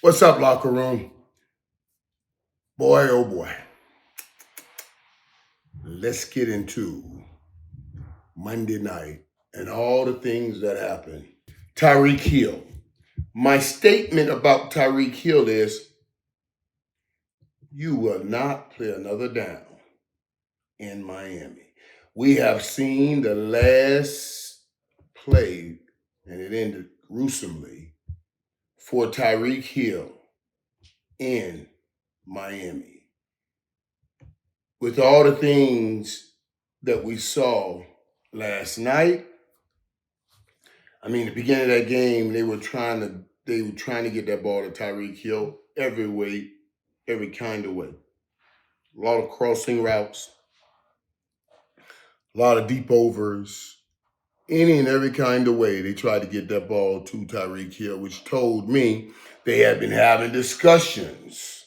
What's up, locker room? Boy, oh boy. Let's get into Monday night and all the things that happened. Tyreek Hill. My statement about Tyreek Hill is you will not play another down in Miami. We have seen the last play, and it ended gruesomely, for Tyreek Hill in Miami. With all the things that we saw last night, I mean, the beginning of that game, they were trying to get that ball to Tyreek Hill every way, every kind of way. A lot of crossing routes, a lot of deep overs, any and every kind of way they tried to get that ball to Tyreek Hill, which told me they had been having discussions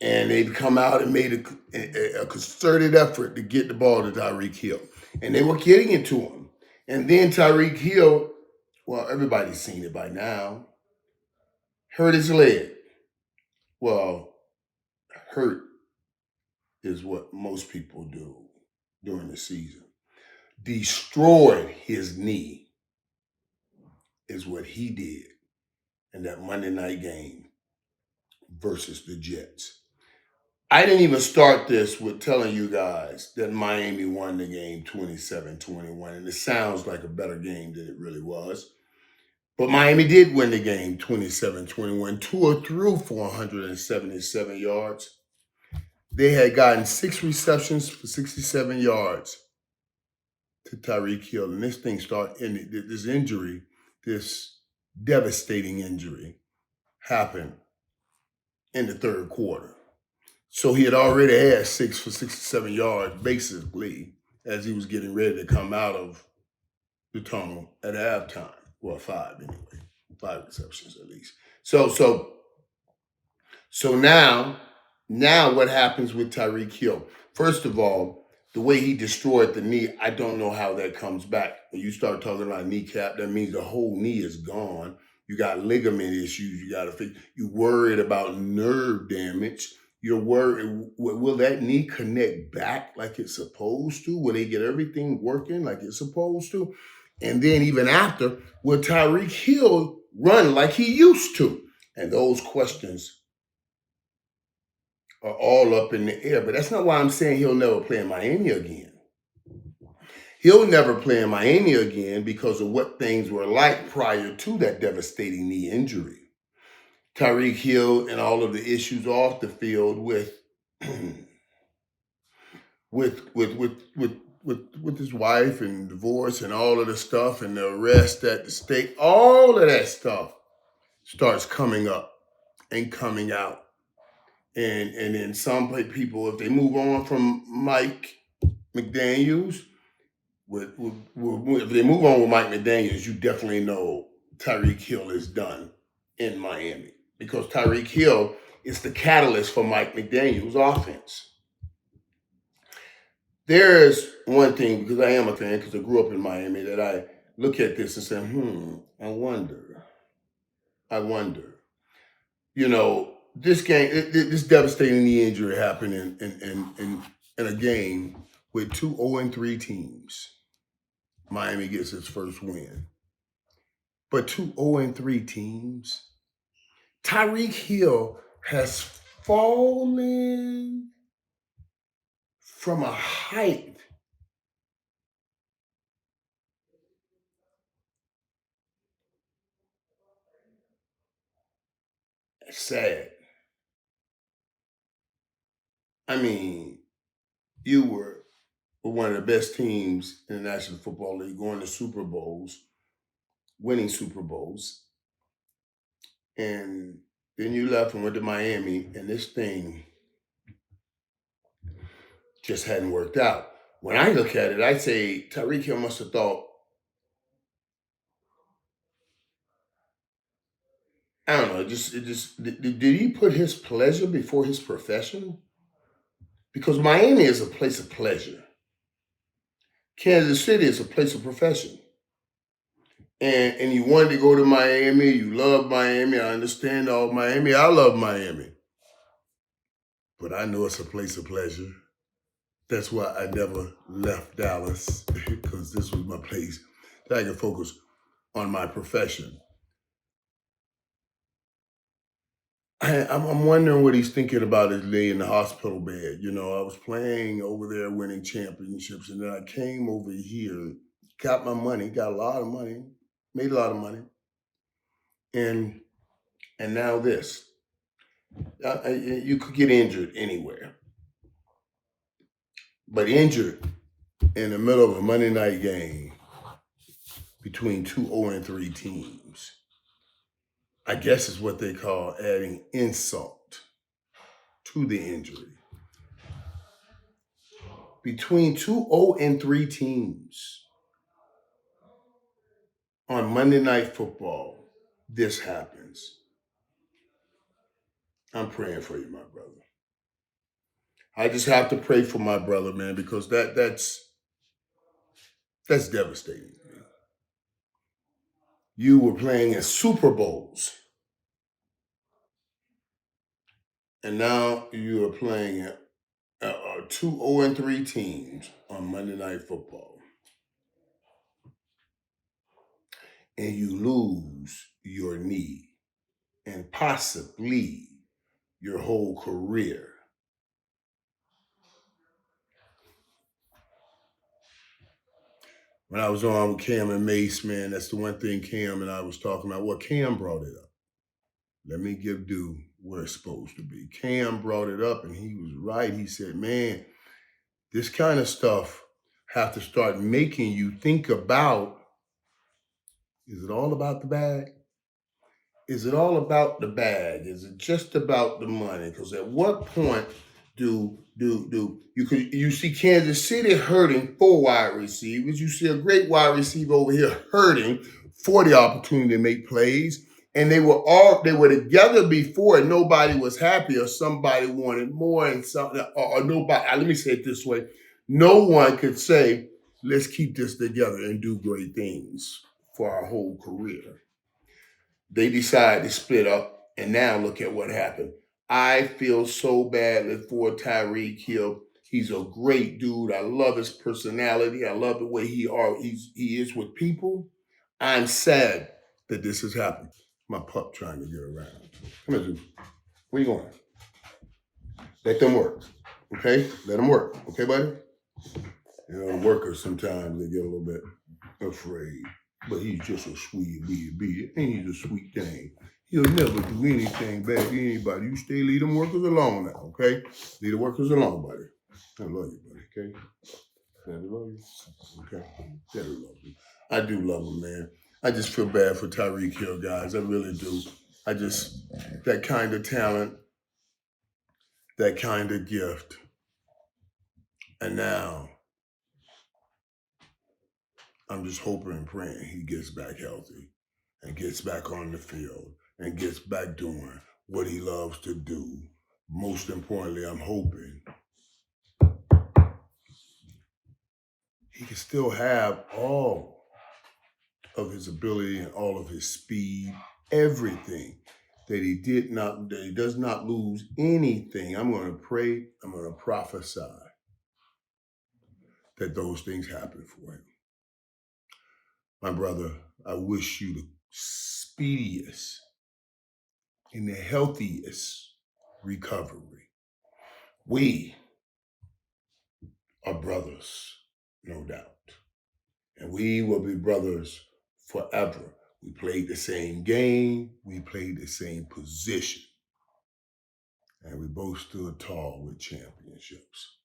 and they'd come out and made a concerted effort to get the ball to Tyreek Hill. And they were getting it to him. And then Tyreek Hill, well, everybody's seen it by now, hurt his leg. Well, hurt is what most people do during the season. Destroyed his knee is what he did in that Monday night game versus the Jets. I didn't even start this with telling you guys that Miami won the game 27-21, and it sounds like a better game than it really was. But Miami did win the game 27-21. Tua threw for 177 yards. They had gotten 6 receptions for 67 yards to Tyreek Hill. And this thing started, this injury, this devastating injury, happened in the third quarter. So he had already had 6 for 67 yards, basically, as he was getting ready to come out of the tunnel at halftime. Well, 5 anyway, 5 receptions at least. So now what happens with Tyreek Hill? First of all, the way he destroyed the knee, I don't know how that comes back. When you start talking about kneecap, that means the whole knee is gone. You got ligament issues you got to fix. You're worried about nerve damage. You're worried, will that knee connect back like it's supposed to? Will they get everything working like it's supposed to? And then even after, will Tyreek Hill run like he used to? And those questions are all up in the air. But that's not why I'm saying he'll never play in Miami again. He'll never play in Miami again because of what things were like prior to that devastating knee injury. Tyreek Hill and all of the issues off the field with with his wife and divorce and all of the stuff and the arrest at the stake, all of that stuff starts coming up and coming out. And then some people, if they move on from Mike McDaniels, if they move on with Mike McDaniels, you definitely know Tyreek Hill is done in Miami because Tyreek Hill is the catalyst for Mike McDaniels' offense. There's one thing, because I am a fan, because I grew up in Miami, that I look at this and say, I wonder. You know, this game, this devastating knee injury happened in a game with two 0-3 teams. Miami gets its first win. But two 0-3 teams. Tyreek Hill has fallen from a height. Sad. I mean, you were one of the best teams in the National Football League, going to Super Bowls, winning Super Bowls, and then you left and went to Miami, and this thing just hadn't worked out. When I look at it, I say Tyreek Hill must have thought, I don't know, did he put his pleasure before his profession? Because Miami is a place of pleasure. Kansas City is a place of profession. and you wanted to go to Miami, you love Miami, I understand all Miami, I love Miami. But I know it's a place of pleasure. That's why I never left Dallas, because this was my place that I could focus on my profession. I'm wondering what he's thinking about his lay in the hospital bed. You know, I was playing over there, winning championships, and then I came over here, got my money, got a lot of money, made a lot of money, and now this. You could get injured anywhere, but injured in the middle of a Monday night game between two 0-3 teams, I guess is what they call adding insult to the injury. Between two 0-3 teams on Monday Night Football, this happens. I'm praying for you, my brother. I just have to pray for my brother, man, because that's devastating. You were playing in Super Bowls, and now you are playing two 0-3 teams on Monday Night Football, and you lose your knee and possibly your whole career. When I was on with Cam and Mace, man, that's the one thing Cam and I was talking about. Well, Cam brought it up. Let me give due where it's supposed to be. Cam brought it up, and he was right. He said, man, this kind of stuff have to start making you think about, is it all about the bag? Is it all about the bag? Is it just about the money? Because at what point do you see Kansas City hurting 4 wide receivers? You see a great wide receiver over here hurting for the opportunity to make plays. And they were together before, and nobody was happy, or somebody wanted more, and something, or nobody. Let me say it this way: no one could say, "Let's keep this together and do great things for our whole career." They decided to split up, and now look at what happened. I feel so badly for Tyreek Hill. He's a great dude. I love his personality. I love the way he is with people. I'm sad that this has happened. My pup trying to get around. Come here, dude. Where you going? Let them work. Okay? Let them work. Okay, buddy? You know, workers sometimes they get a little bit afraid. But he's just a sweet bee. And he's a sweet thing. He'll never do anything bad to anybody. You stay, leave them workers alone now, okay? Leave the workers alone, buddy. I love you, buddy, okay? Daddy love you. Okay? Daddy love you. I do love him, man. I just feel bad for Tyreek Hill, guys. I really do. That kind of talent, that kind of gift. And now, I'm just hoping and praying he gets back healthy and gets back on the field and gets back doing what he loves to do. Most importantly, I'm hoping he can still have all of his ability and all of his speed, everything, that he does not lose anything. I'm going to pray, I'm going to prophesy that those things happen for him. My brother, I wish you the speediest and the healthiest recovery. We are brothers, no doubt. And we will be brothers forever. We played the same game, we played the same position, and we both stood tall with championships.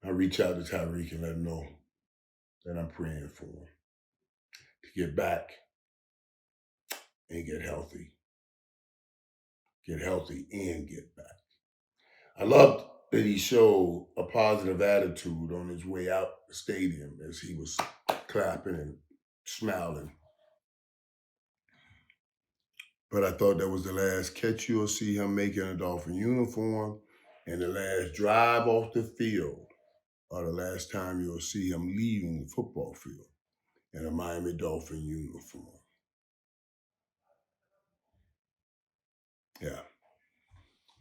I reach out to Tyreek and let him know that I'm praying for him to get back and get healthy. Get healthy and get back. I loved that he showed a positive attitude on his way out the stadium as he was clapping and smiling. But I thought that was the last catch you'll see him making a Dolphin uniform, and the last drive off the field, or the last time you'll see him leaving the football field. in a Miami Dolphin uniform. Yeah.